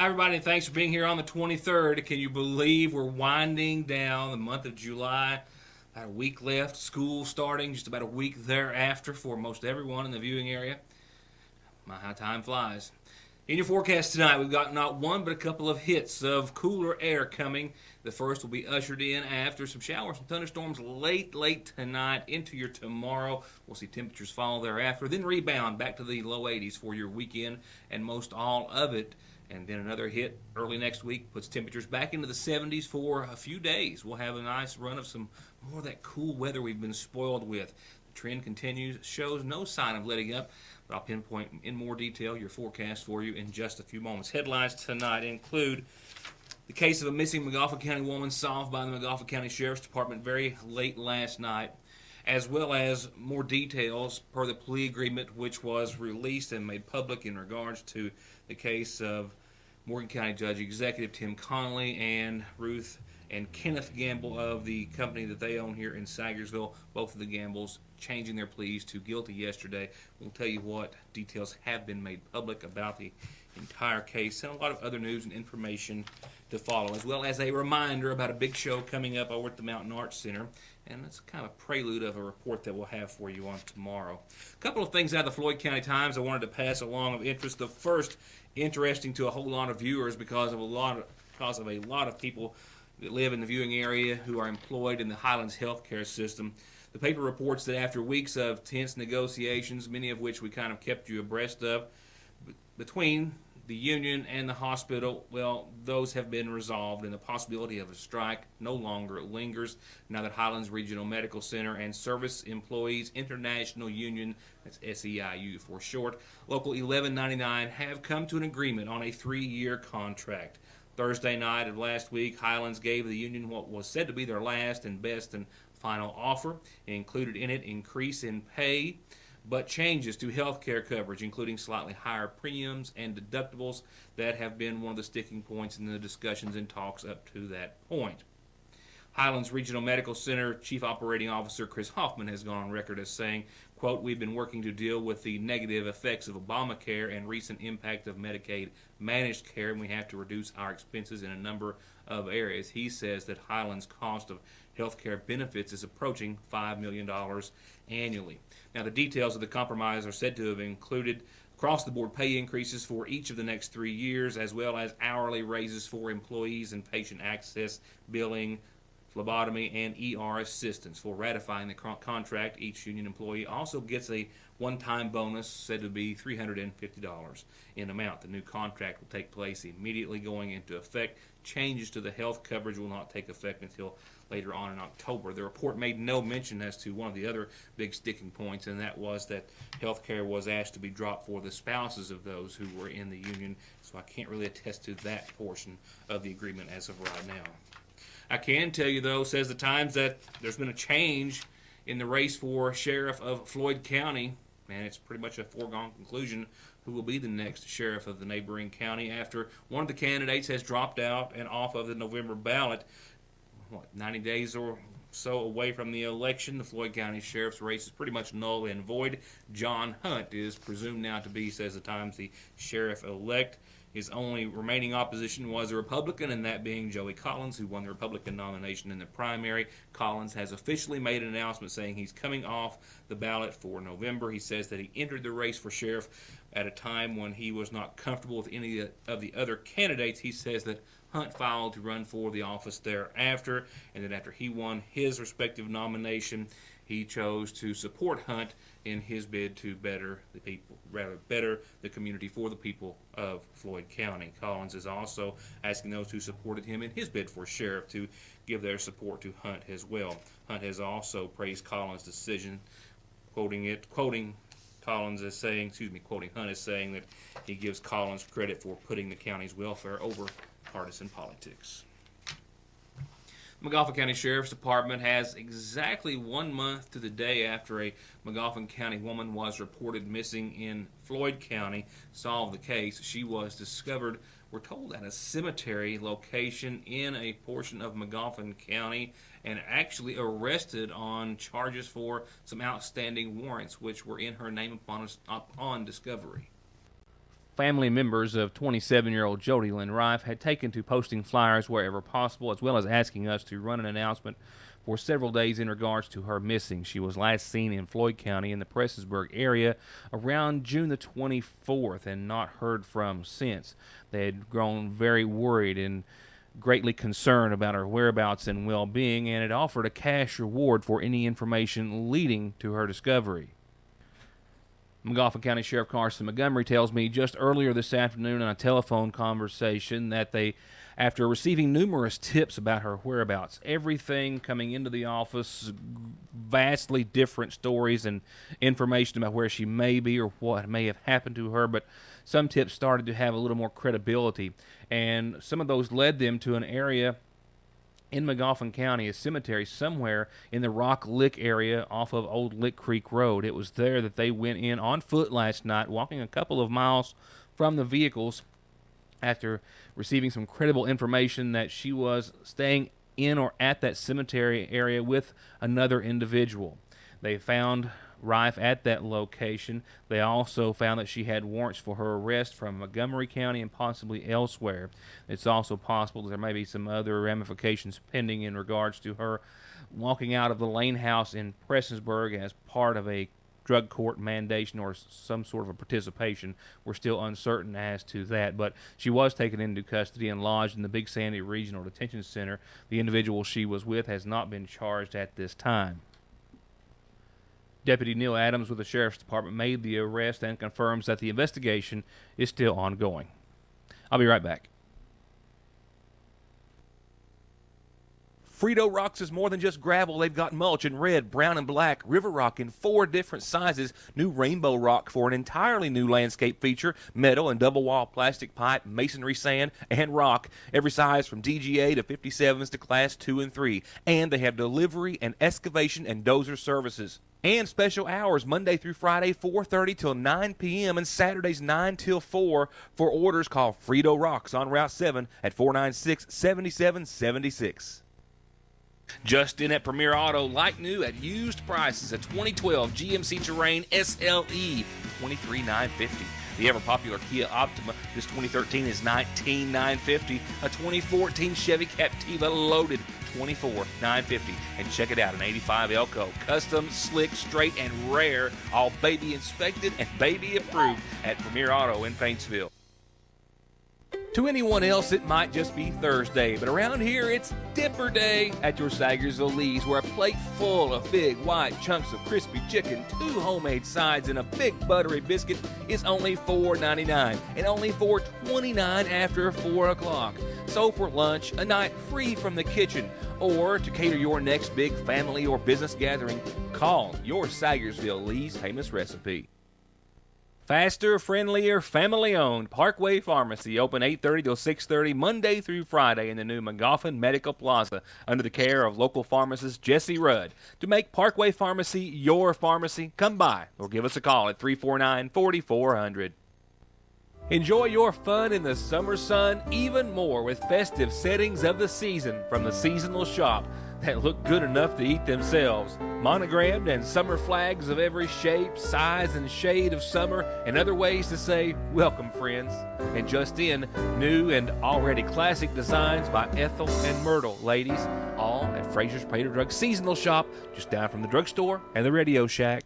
Hi, everybody, and thanks for being here on the 23rd. Can you believe we're winding down the month of July? About a week left. School starting just about a week thereafter for most everyone in the viewing area. My, how time flies. In your forecast tonight, we've got not one but a couple of hits of cooler air coming. The first will be ushered in after some showers and thunderstorms late tonight into your tomorrow. We'll see temperatures fall thereafter, then rebound back to the low 80s for your weekend and most all of it. And then another hit early next week puts temperatures back into the 70s for a few days. We'll have a nice run of some more of that cool weather we've been spoiled with. The trend continues, shows no sign of letting up, but I'll pinpoint in more detail your forecast for you in just a few moments. Headlines tonight include the case of a missing McGoffin County woman solved by the McGoffin County Sheriff's Department very late last night, as well as more details per the plea agreement which was released and made public in regards to the case of Morgan County Judge Executive Tim Connolly and Ruth and Kenneth Gamble of the company that they own here in Sagersville. Both of the Gambles changing their pleas to guilty yesterday. We'll tell you what details have been made public about the entire case and a lot of other news and information to follow, as well as a reminder about a big show coming up over at the Mountain Arts Center. And that's kind of a prelude of a report that we'll have for you on tomorrow. A couple of things out of the Floyd County Times I wanted to pass along of interest. The first, interesting to a whole lot of viewers because of a lot of people that live in the viewing area who are employed in the Highlands healthcare system. The paper reports that after weeks of tense negotiations, many of which we kind of kept you abreast of, between the union and the hospital, well, those have been resolved, and the possibility of a strike no longer lingers now that Highlands Regional Medical Center and Service Employees International Union, that's SEIU for short, Local 1199, have come to an agreement on a 3-year contract. Thursday night of last week, Highlands gave the union what was said to be their last and best and final offer. It included in it increase in pay, but changes to health care coverage, including slightly higher premiums and deductibles that have been one of the sticking points in the discussions and talks up to that point. Highlands Regional Medical Center Chief Operating Officer Chris Hoffman has gone on record as saying, quote, "We've been working to deal with the negative effects of Obamacare and recent impact of Medicaid managed care, and we have to reduce our expenses in a number of areas." He says that Highlands' cost of health care benefits is approaching $5 million annually. Now, the details of the compromise are said to have included across-the-board pay increases for each of the next 3 years, as well as hourly raises for employees and patient access, billing, phlebotomy, and ER assistance. For ratifying the contract, each union employee also gets a one-time bonus said to be $350 in amount. The new contract will take place immediately going into effect. Changes to the health coverage will not take effect until later on in October. The report made no mention as to one of the other big sticking points, and that was that health care was asked to be dropped for the spouses of those who were in the union, so I can't really attest to that portion of the agreement as of right now. I can tell you, though, says the Times, that there's been a change in the race for sheriff of Floyd County, and it's pretty much a foregone conclusion who will be the next sheriff of the neighboring county after one of the candidates has dropped out and off of the November ballot. 90 days or so away from the election, the Floyd County Sheriff's race is pretty much null and void. John Hunt is presumed now to be, says the Times, the sheriff-elect. His only remaining opposition was a Republican, and that being Joey Collins, who won the Republican nomination in the primary. Collins has officially made an announcement saying he's coming off the ballot for November. He says that he entered the race for sheriff at a time when he was not comfortable with any of the other candidates. He says that Hunt filed to run for the office thereafter, and then after he won his respective nomination, he chose to support Hunt in his bid to better the community for the people of Floyd County. Collins is also asking those who supported him in his bid for sheriff to give their support to Hunt as well. Hunt has also praised Collins' decision, quoting Collins as saying, quoting Hunt as saying that he gives Collins credit for putting the county's welfare over partisan politics. McGoffin County Sheriff's Department has exactly 1 month to the day after a McGoffin County woman was reported missing in Floyd County solved the case. She was discovered, we're told, at a cemetery location in a portion of McGoffin County and actually arrested on charges for some outstanding warrants which were in her name upon discovery. Family members of 27-year-old Jody Lynn Rife had taken to posting flyers wherever possible, as well as asking us to run an announcement for several days in regards to her missing. She was last seen in Floyd County in the Prestonsburg area around June the 24th and not heard from since. They had grown very worried and greatly concerned about her whereabouts and well-being, and had offered a cash reward for any information leading to her discovery. McGoffin County Sheriff Carson Montgomery tells me just earlier this afternoon in a telephone conversation that they, after receiving numerous tips about her whereabouts, everything coming into the office, vastly different stories and information about where she may be or what may have happened to her, but some tips started to have a little more credibility, and some of those led them to an area in McGoffin County, a cemetery somewhere in the Rock Lick area off of Old Lick Creek Road. It was there that they went in on foot last night, walking a couple of miles from the vehicles after receiving some credible information that she was staying in or at that cemetery area with another individual. They found Rife at that location. They also found that she had warrants for her arrest from Montgomery County and possibly elsewhere. It's also possible that there may be some other ramifications pending in regards to her walking out of the Lane House in Prestonsburg as part of a drug court mandation or some sort of a participation. We're still uncertain as to that, but she was taken into custody and lodged in the Big Sandy Regional Detention Center. The individual she was with has not been charged at this time. Deputy Neil Adams with the Sheriff's Department made the arrest and confirms that the investigation is still ongoing. I'll be right back. Frito Rocks is more than just gravel. They've got mulch in red, brown, and black, river rock in 4 different sizes, new rainbow rock for an entirely new landscape feature, metal and double-wall plastic pipe, masonry sand, and rock, every size from DGA to 57s to Class 2 and 3. And they have delivery and excavation and dozer services. And special hours, Monday through Friday, 4:30 till 9 p.m., and Saturdays, 9 till 4. For orders, call Frito Rocks on Route 7 at 496-7776. Just in at Premier Auto, like new at used prices, a 2012 GMC Terrain SLE, $23,950. The ever-popular Kia Optima, this 2013 is $19,950. A 2014 Chevy Captiva Loaded, $24,950. And check it out, an 85 Elko, custom, slick, straight, and rare, all baby inspected and baby approved at Premier Auto in Paintsville. To anyone else, it might just be Thursday, but around here, it's Dipper Day at your Sagersville Lee's, where a plate full of big white chunks of crispy chicken, 2 homemade sides, and a big buttery biscuit is only $4.99, and only $4.29 after 4 o'clock. So for lunch, a night free from the kitchen, or to cater your next big family or business gathering, call your Sagersville Lee's famous recipe. Faster, friendlier, family-owned Parkway Pharmacy, open 8:30 till 6:30 Monday through Friday in the new McGoffin Medical Plaza under the care of local pharmacist Jesse Rudd. To make Parkway Pharmacy your pharmacy, come by or give us a call at 349-4400. Enjoy your fun in the summer sun even more with festive settings of the season from the seasonal shop that look good enough to eat themselves. Monogrammed and summer flags of every shape, size, and shade of summer, and other ways to say, welcome, friends. And just in, new and already classic designs by Ethel and Myrtle, ladies, all at Fraser's Prater Drug Seasonal Shop, just down from the drugstore and the Radio Shack.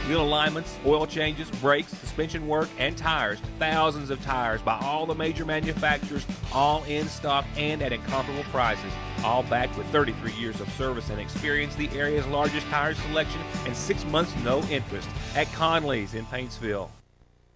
Wheel alignments, oil changes, brakes, suspension work, and tires. Thousands of tires by all the major manufacturers, all in stock and at incomparable prices. All backed with 33 years of service and experience, the area's largest tire selection, and 6 months no interest at Conley's in Paintsville.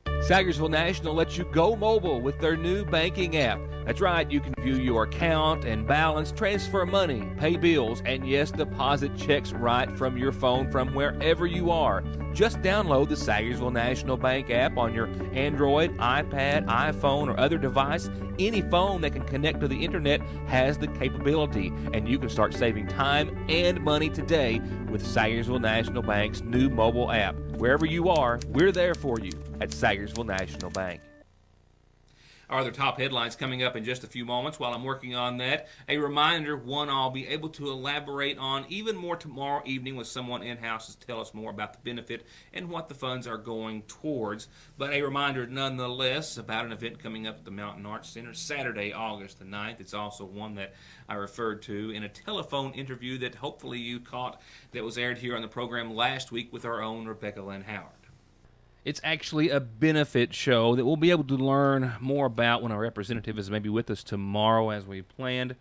Sagersville National lets you go mobile with their new banking app. That's right, you can view your account and balance, transfer money, pay bills, and yes, deposit checks right from your phone from wherever you are. Just download the Sagersville National Bank app on your Android, iPad, iPhone, or other device. Any phone that can connect to the internet has the capability, and you can start saving time and money today with Sagersville National Bank's new mobile app. Wherever you are, we're there for you at Sagersville National Bank. our other top headlines coming up in just a few moments. While I'm working on that, a reminder, one I'll be able to elaborate on even more tomorrow evening with someone in-house to tell us more about the benefit and what the funds are going towards. But a reminder nonetheless about an event coming up at the Mountain Arts Center Saturday, August the 9th. It's also one that I referred to in a telephone interview that hopefully you caught that was aired here on the program last week with our own Rebecca Lynn Howard. It's actually a benefit show that we'll be able to learn more about when our representative is maybe with us tomorrow as we planned.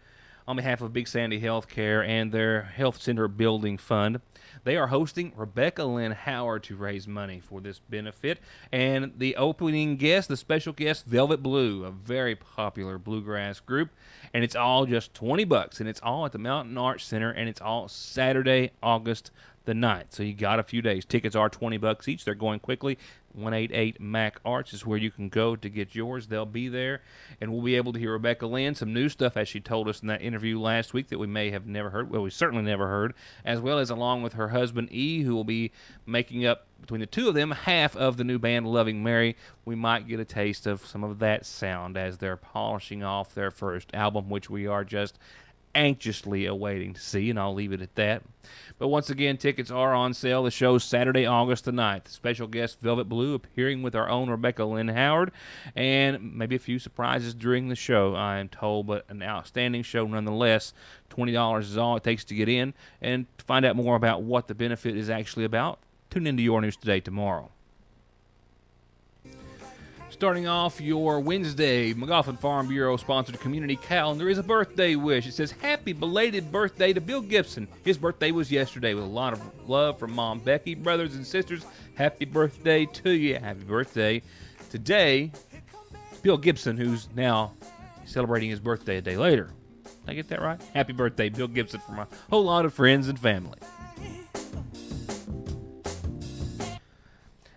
On behalf of Big Sandy Healthcare and their Health Center Building Fund, they are hosting Rebecca Lynn Howard to raise money for this benefit. And the opening guest, the special guest, Velvet Blue, a very popular bluegrass group. And it's all just $20, and it's all at the Mountain Arts Center, and it's all Saturday, August the 9th. So you got a few days. Tickets are $20 each. They're going quickly. 188 Mac Arts is where you can go to get yours. They'll be there, and we'll be able to hear Rebecca Lynn, some new stuff as she told us in that interview last week that we may have never heard, well, we certainly never heard, as well as along with her husband E, who will be making up, between the two of them, half of the new band Loving Mary. We might get a taste of some of that sound as they're polishing off their first album, which we are just anxiously awaiting to see, and I'll leave it at that. But once again, tickets are on sale. The show's Saturday, August the 9th. Special guest Velvet Blue appearing with our own Rebecca Lynn Howard, and maybe a few surprises during the show, I am told, but an outstanding show nonetheless. $20 is all it takes to get in, and to find out more about what the benefit is actually about, tune into Your News Today tomorrow. Starting off your Wednesday, McGoffin Farm Bureau sponsored community calendar is a birthday wish. It says, happy belated birthday to Bill Gibson. His birthday was yesterday with a lot of love from Mom Becky. Brothers and sisters, happy birthday to you. Happy birthday. Today, Bill Gibson, who's now celebrating his birthday a day later. Did I get that right? Happy birthday, Bill Gibson, from a whole lot of friends and family.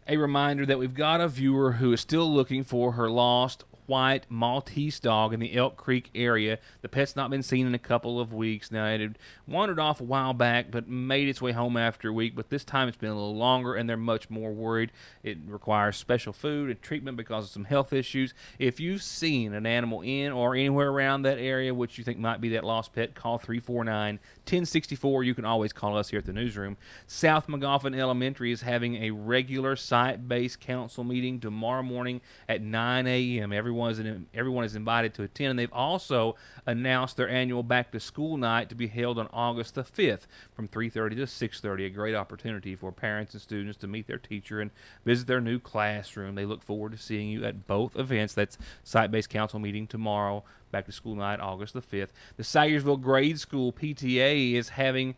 A reminder that we've got a viewer who is still looking for her lost white Maltese dog in the Elk Creek area. The pet's not been seen in a couple of weeks now. It had wandered off a while back, but made its way home after a week. But this time it's been a little longer, and they're much more worried. It requires special food and treatment because of some health issues. If you've seen an animal in or anywhere around that area which you think might be that lost pet, call 349-1064. You can always call us here at the newsroom. South McGoffin Elementary is having a regular site-based council meeting tomorrow morning at 9 a.m. Everyone is invited to attend, and they've also announced their annual back-to-school night to be held on August the 5th from 3:30 to 6:30, a great opportunity for parents and students to meet their teacher and visit their new classroom. They look forward to seeing you at both events. That's site-based council meeting tomorrow, back-to-school night, August the 5th. The Sayersville Grade School PTA is having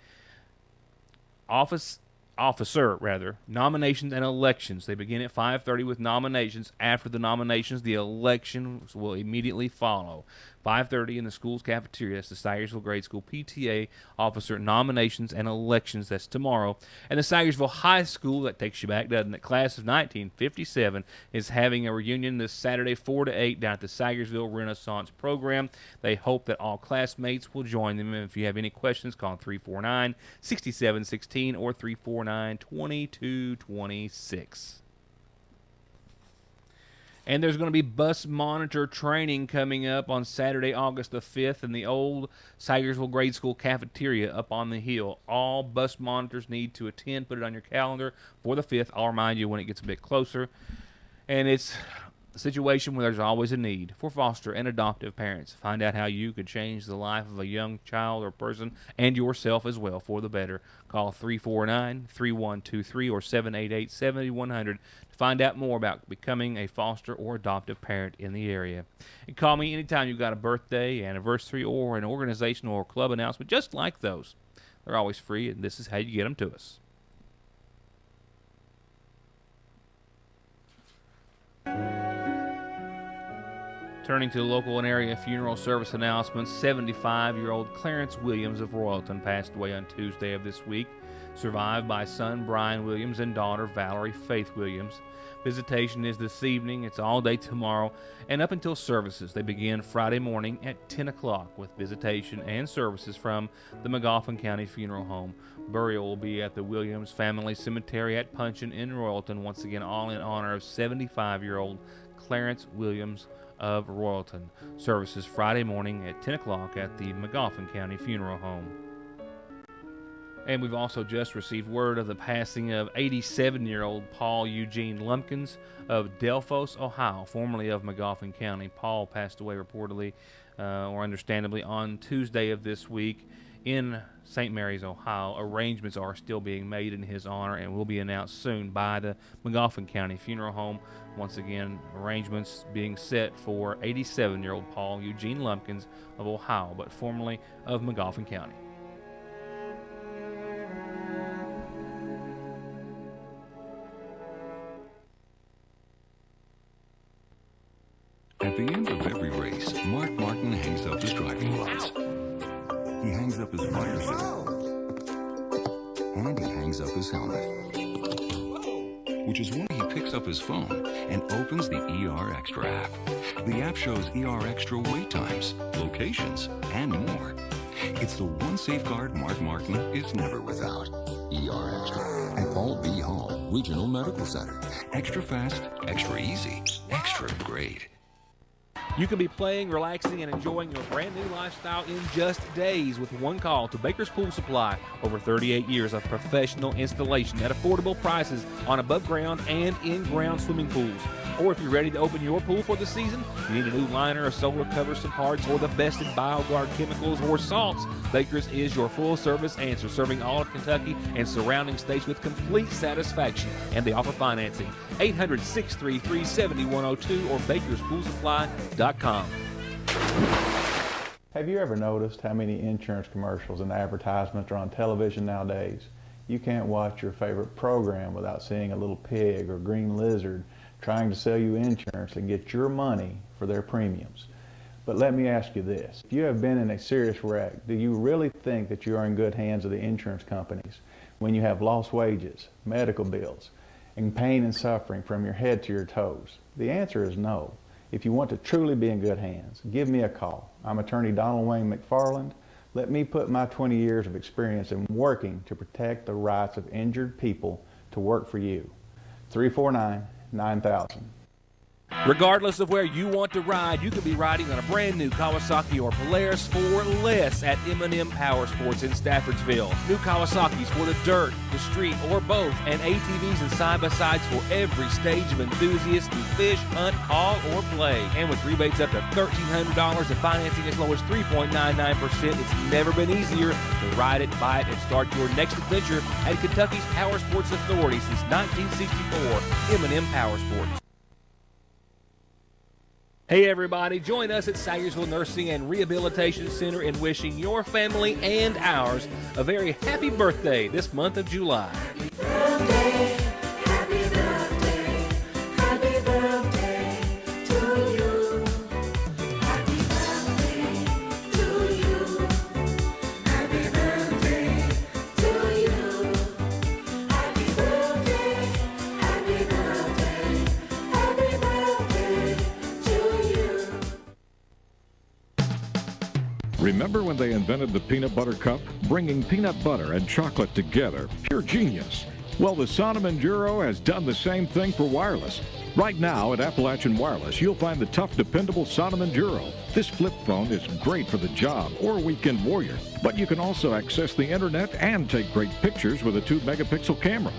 nominations and elections. They begin at 5:30 with nominations. After the nominations, the elections will immediately follow. 5:30 in the school's cafeteria. That's the Sayersville Grade School PTA officer nominations and elections. That's tomorrow. And the Sayersville High School, that takes you back, doesn't it? Class of 1957 is having a reunion this Saturday 4 to 8 down at the Sayersville Renaissance Program. They hope that all classmates will join them. And if you have any questions, call 349-6716 or 349-2226. And there's going to be bus monitor training coming up on Saturday, August the 5th in the old Sayersville Grade School cafeteria up on the hill. All bus monitors need to attend. Put it on your calendar for the 5th. I'll remind you when it gets a bit closer. And it's a situation where there's always a need for foster and adoptive parents. Find out how you could change the life of a young child or person and yourself as well for the better. Call 349-3123 or 788-7100 to find out more about becoming a foster or adoptive parent in the area. And call me anytime you've got a birthday, anniversary, or an organizational or club announcement just like those. They're always free, and this is how you get them to us. Turning to local and area funeral service announcements, 75-year-old Clarence Williams of Royalton passed away on Tuesday of this week, survived by son Brian Williams and daughter Valerie Faith Williams. Visitation is this evening. It's all day tomorrow and up until services. They begin Friday morning at 10 o'clock with visitation and services from the McGoffin County Funeral Home. Burial will be at the Williams Family Cemetery at Punchin in Royalton, once again all in honor of 75-year-old Clarence Williams of Royalton. Services Friday morning at 10 o'clock at the McGoffin County Funeral Home. And we've also just received word of the passing of 87-year-old Paul Eugene Lumpkins of Delphos, Ohio, formerly of McGoffin County. Paul passed away reportedly, or understandably, on Tuesday of this week in St. Mary's, Ohio. Arrangements are still being made in his honor and will be announced soon by the McGoffin County Funeral Home. Once again, arrangements being set for 87-year-old Paul Eugene Lumpkins of Ohio, but formerly of McGoffin County. At the end of every race, Mark Martin hangs up his driving gloves. He hangs up his fire suit. And he hangs up his helmet. Which is when he picks up his phone and opens the ER Extra app. The app shows ER Extra wait times, locations, and more. It's the one safeguard Mark Martin is never without. ER Extra at Paul B. Hall Regional Medical Center. Extra fast, extra easy, extra great. You can be playing, relaxing, and enjoying your brand new lifestyle in just days with one call to Baker's Pool Supply. Over 38 years of professional installation at affordable prices on above-ground and in-ground swimming pools. Or if you're ready to open your pool for the season, you need a new liner, a solar cover, some parts, or the best in BioGuard chemicals or salts, Baker's is your full-service answer, serving all of Kentucky and surrounding states with complete satisfaction. And they offer financing. 800-633-7102 or bakerspoolsupply.com. Have you ever noticed how many insurance commercials and advertisements are on television nowadays? You can't watch your favorite program without seeing a little pig or green lizard trying to sell you insurance and get your money for their premiums. But let me ask you this. If you have been in a serious wreck, do you really think that you are in good hands of the insurance companies when you have lost wages, medical bills, and pain and suffering from your head to your toes? The answer is no. If you want to truly be in good hands, give me a call. I'm attorney Donald Wayne McFarland. Let me put my 20 years of experience in working to protect the rights of injured people to work for you. 349-9000. Regardless of where you want to ride, you can be riding on a brand new Kawasaki or Polaris for less at M&M Power Sports in Staffordsville. New Kawasaki's for the dirt, the street, or both, and ATVs and side-by-sides for every stage of enthusiasts to fish, hunt, haul, or play. And with rebates up to $1,300 and financing as low as 3.99%, it's never been easier to ride it, buy it, and start your next adventure at Kentucky's Power Sports Authority since 1964, M&M Power Sports. Hey everybody, join us at Sayersville Nursing and Rehabilitation Center in wishing your family and ours a very happy birthday this month of July. Happy birthday, happy birthday, happy birthday to you. Happy birthday to you. Happy birthday to you. Happy birthday, happy birthday, happy birthday to you. Remember when they invented the peanut butter cup? Bringing peanut butter and chocolate together. Pure genius. Well, the Sonom Enduro has done the same thing for wireless. Right now at Appalachian Wireless, you'll find the tough, dependable Sonom Enduro. This flip phone is great for the job or weekend warrior, but you can also access the internet and take great pictures with a 2-megapixel camera.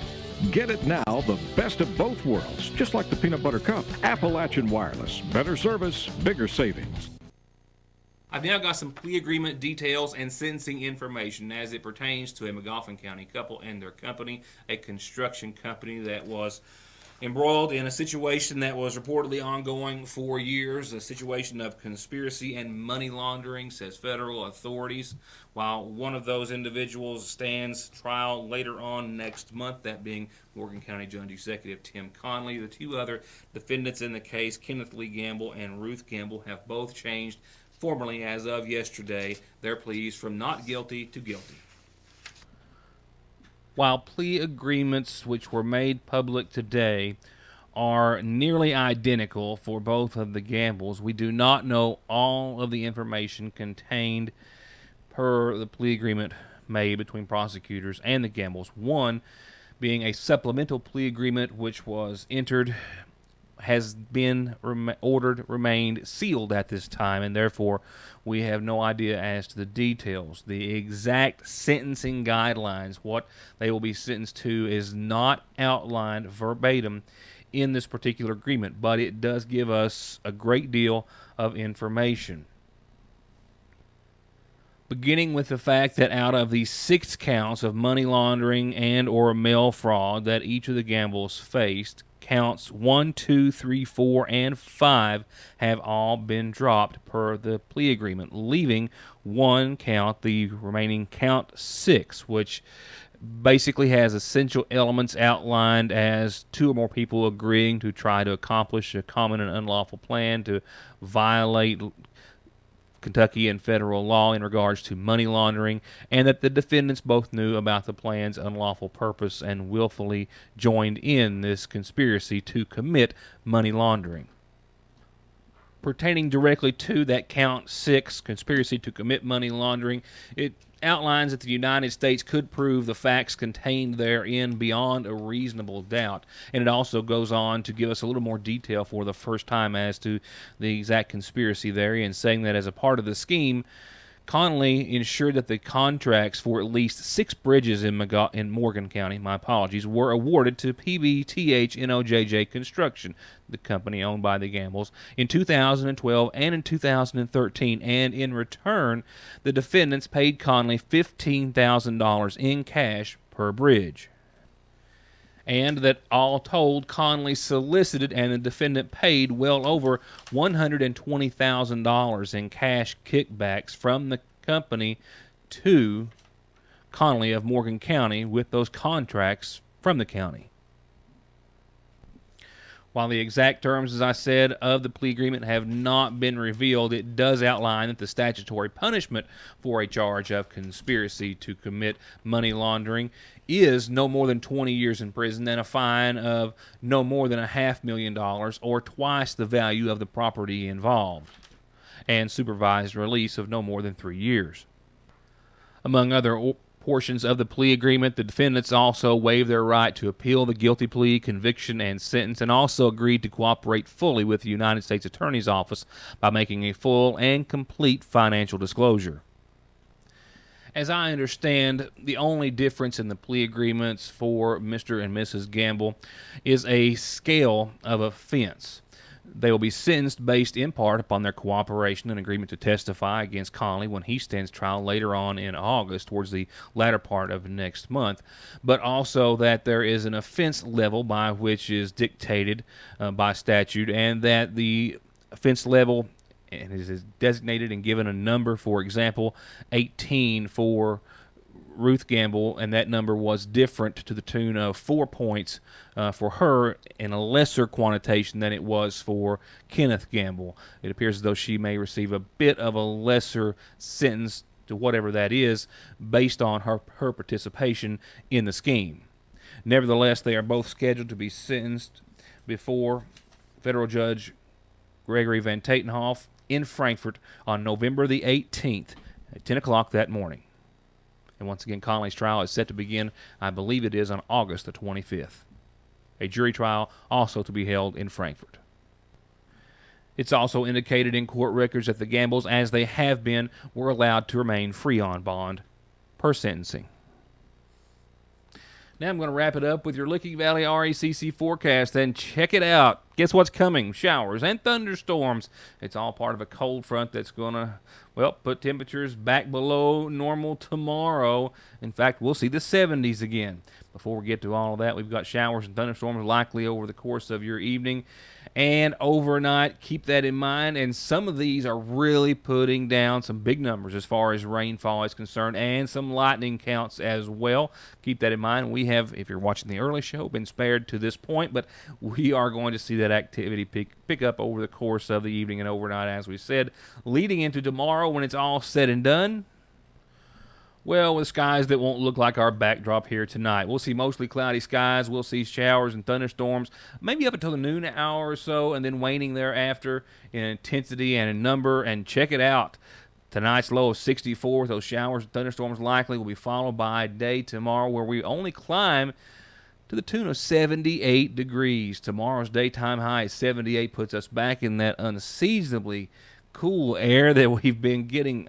Get it now, the best of both worlds, just like the peanut butter cup. Appalachian Wireless. Better service, bigger savings. I've now got some plea agreement details and sentencing information as it pertains to a McGoffin County couple and their company, a construction company that was embroiled in a situation that was reportedly ongoing for years, a situation of conspiracy and money laundering, says federal authorities, while one of those individuals stands trial later on next month, that being Morgan County Judge Executive Tim Conley. The two other defendants in the case, Kenneth Lee Gamble and Ruth Gamble, have both changed formally as of yesterday their pleas from not guilty to guilty. While plea agreements which were made public today are nearly identical for both of the Gambles, we do not know all of the information contained per the plea agreement made between prosecutors and the Gambles. One being a supplemental plea agreement which was entered has been ordered remained sealed at this time, and therefore we have no idea as to the details. The exact sentencing guidelines, what they will be sentenced to, is not outlined verbatim in this particular agreement, but it does give us a great deal of information. Beginning with the fact that out of the 6 counts of money laundering and or mail fraud that each of the Gambles faced, counts 1, 2, 3, 4, and 5 have all been dropped per the plea agreement, leaving one count, the remaining count 6, which basically has essential elements outlined as 2 or more people agreeing to try to accomplish a common and unlawful plan to violate Kentucky and federal law in regards to money laundering, and that the defendants both knew about the plan's unlawful purpose and willfully joined in this conspiracy to commit money laundering. Pertaining directly to that count 6, conspiracy to commit money laundering, it outlines that the United States could prove the facts contained therein beyond a reasonable doubt. And it also goes on to give us a little more detail for the first time as to the exact conspiracy therein, saying that as a part of the scheme, Connolly ensured that the contracts for at least 6 bridges in Morgan County, were awarded to PBTH-NOJJ Construction, the company owned by the Gambles, in 2012 and in 2013, and in return, the defendants paid Connolly $15,000 in cash per bridge. And that all told, Connolly solicited and the defendant paid well over $120,000 in cash kickbacks from the company to Connolly of Morgan County with those contracts from the county. While the exact terms, as I said, of the plea agreement have not been revealed, it does outline that the statutory punishment for a charge of conspiracy to commit money laundering is no more than 20 years in prison and a fine of no more than $500,000 or twice the value of the property involved, and supervised release of no more than 3 years. Among other portions of the plea agreement, the defendants also waived their right to appeal the guilty plea, conviction, and sentence, and also agreed to cooperate fully with the United States Attorney's Office by making a full and complete financial disclosure. As I understand, the only difference in the plea agreements for Mr. and Mrs. Gamble is a scale of offense. They will be sentenced based in part upon their cooperation and agreement to testify against Connolly when he stands trial later on in August, towards the latter part of next month, but also that there is an offense level by which is dictated by statute, and that the offense level and is designated and given a number, for example, 18 for Ruth Gamble, and that number was different to the tune of 4 points for her in a lesser quantitation than it was for Kenneth Gamble. It appears as though she may receive a bit of a lesser sentence to whatever that is based on her participation in the scheme. Nevertheless, they are both scheduled to be sentenced before federal judge Gregory Van Tatenhoff in Frankfort on November the 18th at 10 o'clock that morning. And once again, Connolly's trial is set to begin, I believe it is, on August the 25th. A jury trial also to be held in Frankfort. It's also indicated in court records that the Gambles, as they have been, were allowed to remain free on bond per sentencing. Now I'm going to wrap it up with your Licking Valley RECC forecast, and check it out. Guess what's coming? Showers and thunderstorms. It's all part of a cold front that's going to, put temperatures back below normal tomorrow. In fact, we'll see the 70s again. Before we get to all of that, we've got showers and thunderstorms likely over the course of your evening and overnight. Keep that in mind, and some of these are really putting down some big numbers as far as rainfall is concerned, and some lightning counts as well. Keep that in mind. We have, if you're watching the early show, been spared to this point, but we are going to see that activity pick up over the course of the evening and overnight, as we said, leading into tomorrow when it's all said and done. Well, with skies that won't look like our backdrop here tonight. We'll see mostly cloudy skies. We'll see showers and thunderstorms, maybe up until the noon hour or so, and then waning thereafter in intensity and in number. And check it out. Tonight's low of 64. Those showers and thunderstorms likely will be followed by a day tomorrow where we only climb to the tune of 78 degrees. Tomorrow's daytime high is 78, puts us back in that unseasonably cool air that we've been getting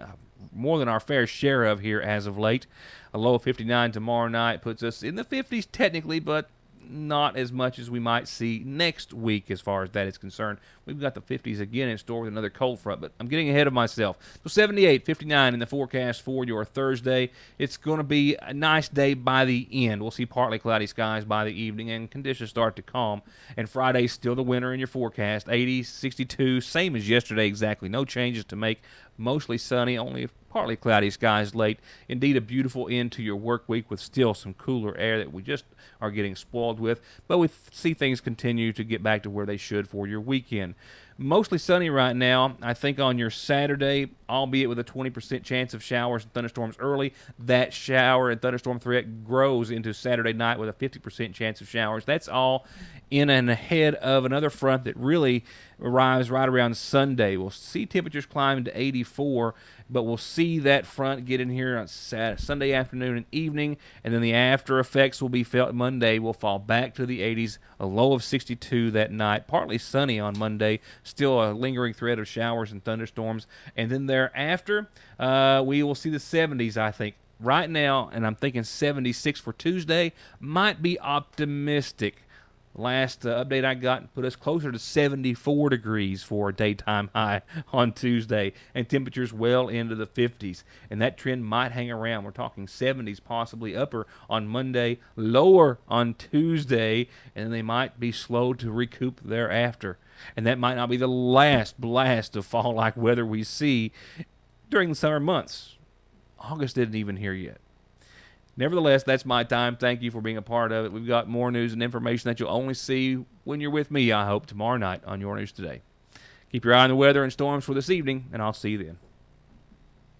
more than our fair share of here as of late. A low of 59 tomorrow night puts us in the 50s technically, but not as much as we might see next week as far as that is concerned. We've got the 50s again in store with another cold front, but I'm getting ahead of myself. So 78, 59 in the forecast for your Thursday. It's going to be a nice day by the end. We'll see partly cloudy skies by the evening and conditions start to calm. And Friday's still the winner in your forecast. 80, 62, same as yesterday exactly. No changes to make. Mostly sunny, only partly cloudy skies late. Indeed, a beautiful end to your work week with still some cooler air that we just are getting spoiled with. But we see things continue to get back to where they should for your weekend. Mostly sunny right now. I think on your Saturday, albeit with a 20% chance of showers and thunderstorms early, that shower and thunderstorm threat grows into Saturday night with a 50% chance of showers. That's all in and ahead of another front that really arrives right around Sunday. We'll see temperatures climb to 84, but we'll see that front get in here on Sunday afternoon and evening, and then the after effects will be felt Monday. We'll fall back to the 80s, a low of 62 that night, partly sunny on Monday, still a lingering threat of showers and thunderstorms, and then thereafter we will see the 70s, I think. Right now, and I'm thinking 76 for Tuesday, might be optimistic. Last update I got put us closer to 74 degrees for a daytime high on Tuesday, and temperatures well into the 50s. And that trend might hang around. We're talking 70s, possibly upper on Monday, lower on Tuesday, and then they might be slow to recoup thereafter. And that might not be the last blast of fall-like weather we see during the summer months. August isn't even here yet. Nevertheless, that's my time. Thank you for being a part of it. We've got more news and information that you'll only see when you're with me, I hope, tomorrow night on Your News Today. Keep your eye on the weather and storms for this evening, and I'll see you then.